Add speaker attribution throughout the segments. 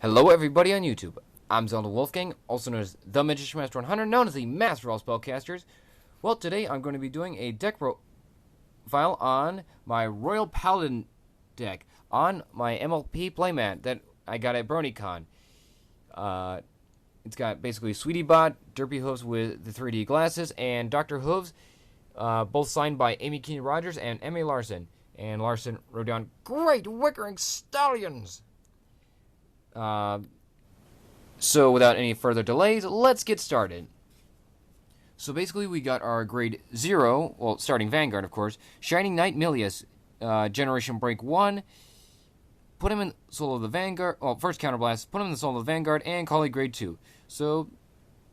Speaker 1: Hello everybody on YouTube. I'm Zelda Wolfgang, also known as the Magician Master 100, known as the Master of all Spellcasters. Well, today I'm going to be doing a deck profile on my Royal Paladin deck on my MLP playmat that I got at BronyCon. It's got basically Sweetie Bot, Derpy Hooves with the 3D glasses, and Dr. Hooves, both signed by Amy Keeney Rogers and M.A. Larson. And Larson wrote down, "Great Wickering Stallions!" So without any further delays, let's get started. So basically we got our grade 0, well, starting Vanguard, of course, Shining Knight Milius, Generation Break 1, put him in Soul of the Vanguard, well, first Counterblast, put him in the Soul of the Vanguard, and call it grade 2. So,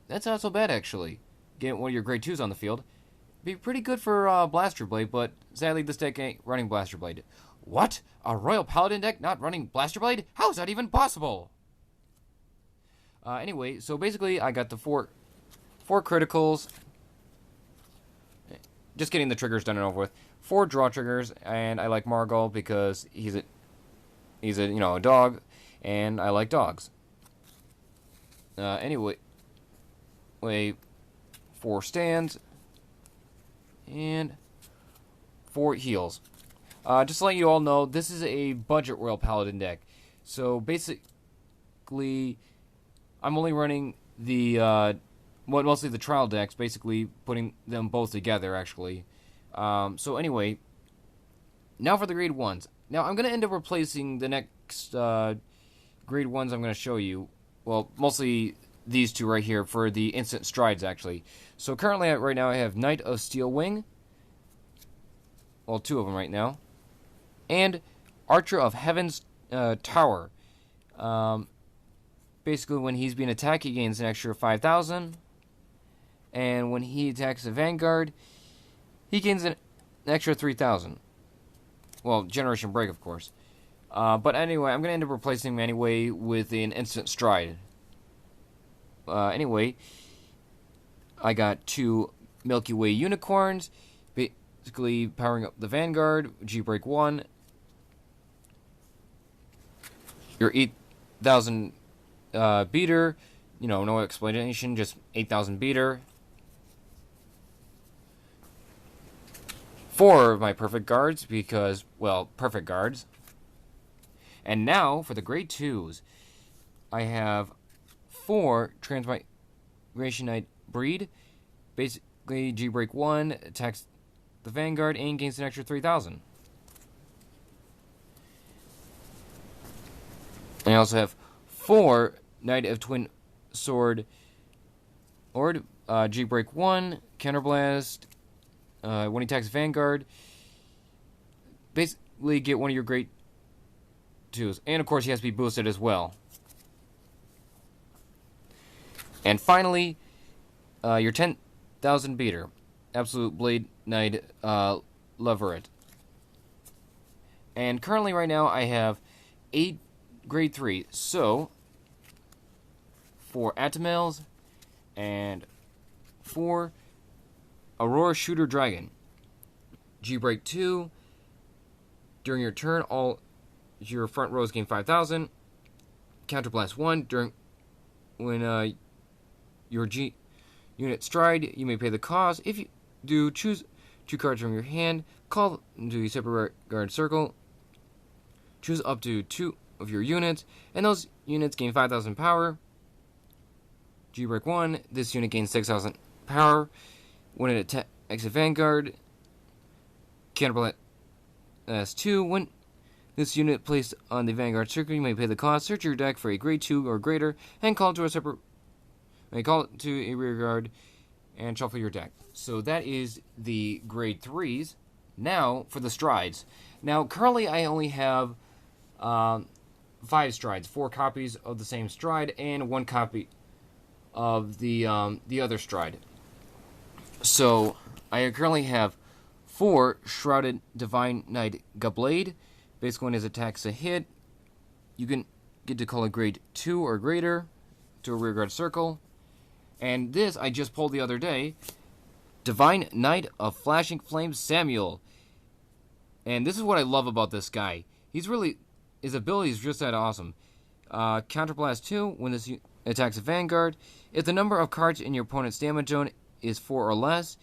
Speaker 1: that's not so bad, actually. Get one of your grade 2s on the field. Be pretty good for Blaster Blade, but sadly this deck ain't running Blaster Blade. What? A Royal Paladin deck not running Blaster Blade? How is that even possible? Anyway, so basically I got the four criticals. Just getting the triggers done and over with. 4 draw triggers, and I like Margal because he's a a dog, and I like dogs. Anyway, 4 stands and 4 heals. Just to let you all know, this is a budget Royal Paladin deck. So basically, I'm only running the mostly the trial decks, basically putting them both together, actually. So anyway, now for the grade 1s. Now I'm going to end up replacing the next grade 1s I'm going to show you. Well, mostly these 2 right here for the instant strides, actually. So currently, right now, I have Knight of Steel Wing. Well, 2 of them right now. And Archer of Heaven's Tower. Basically, when he's being attacked, he gains an extra 5,000. And when he attacks the Vanguard, he gains an extra 3,000. Well, Generation Break, of course. But anyway, I'm going to end up replacing him anyway with an Instant Stride. Anyway, I got 2 Milky Way Unicorns. Basically, powering up the Vanguard, G-Break 1. Your 8,000 beater, no explanation, just 8,000 beater. 4 of my perfect guards, because, well, perfect guards. And now, for the grade 2s, I have 4 Transmigration Knight Breed. Basically, G-Break 1 attacks the Vanguard and gains an extra 3,000. I also have 4 Knight of Twin Sword Lord, G-Break 1, Counterblast, when he attacks Vanguard, basically get one of your great 2s. And of course he has to be boosted as well. And finally, your 10,000 beater, Absolute Blade Knight Leveret. And currently right now I have 8 grade 3, so 4 Atomels and 4 Aurora Shooter Dragon. G-Break 2, during your turn, all your front rows gain 5,000. Counterblast 1, when your G unit stride, you may pay the cost. If you do, choose 2 cards from your hand, call into a separate guard circle, choose up to 2 of your units, and those units gain 5,000 power. G-Break 1, this unit gains 6,000 power. When it attacks a Vanguard, Counterblast 2, when this unit placed on the Vanguard circle, you may pay the cost, search your deck for a grade 2 or greater, and call it to a rear guard, and shuffle your deck. So that is the grade 3s. Now, for the strides. Now, currently I only have 5 strides, 4 copies of the same stride, and 1 copy of the other stride. So I currently have 4 Shrouded Divine Knight Gablade. Basically, when his attack's a hit, you can get to call a grade 2 or greater to a rearguard circle. And this I just pulled the other day, Divine Knight of Flashing Flames Samuel. And this is what I love about this guy. His ability is just that awesome. Counterblast 2, when this attacks a Vanguard. If the number of cards in your opponent's damage zone is 4 or less,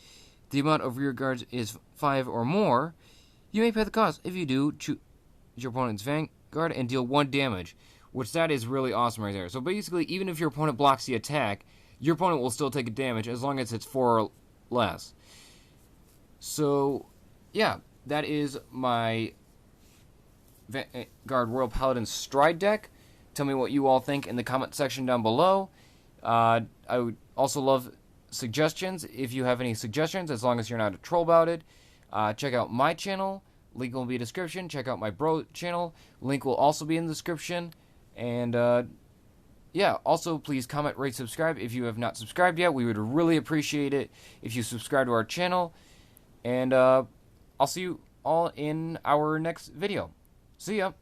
Speaker 1: the amount of rear guards is 5 or more, you may pay the cost. If you do, choose your opponent's Vanguard and deal 1 damage, which that is really awesome right there. So basically, even if your opponent blocks the attack, your opponent will still take a damage as long as it's 4 or less. So, yeah, that is my Vanguard Royal Paladin Stride deck. Tell me what you all think in the comment section down below. I would also love suggestions if you have any suggestions, as long as you're not a troll about it. Check out my channel. Link will be in the description. Check out my bro channel. Link will also be in the description. And, yeah, also please comment, rate, subscribe. If you have not subscribed yet, we would really appreciate it if you subscribe to our channel. And I'll see you all in our next video. See ya.